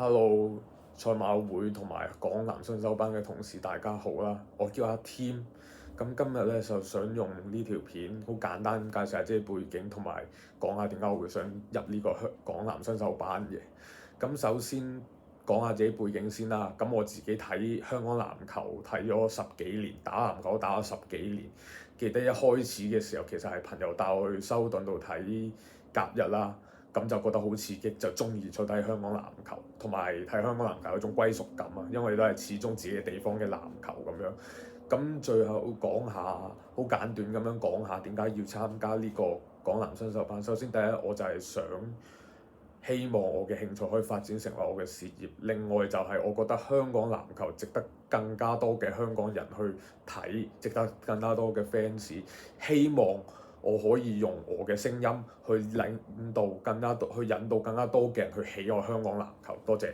Hello，賽馬會同埋港男新手班嘅同事大家好啦，我叫阿 Tim。咁今日咧就想用呢條片好簡單介紹下自己背景，同埋講下點解我會想入呢個港男新手班嘅。咁首先講下自己背景先啦。咁我自己睇香港籃球睇咗10幾年，打籃球打咗10幾年。記得一開始嘅時候其實係朋友帶我去修頓度睇甲一啦。咁就覺得好刺激，就中意咗睇香港籃球，同埋睇香港籃球有種歸屬感啊，因為都係始終自己地方嘅籃球咁樣。咁最後講下，好簡短咁樣講下點解要參加呢個港男新手班。首先第一，我就係希望我嘅興趣可以發展成為我嘅事業。另外就係我覺得香港籃球值得更加多嘅香港人去睇，值得更加多嘅 fans。希望我可以用我嘅聲音去引導更加多嘅人去喜愛香港籃球。多謝。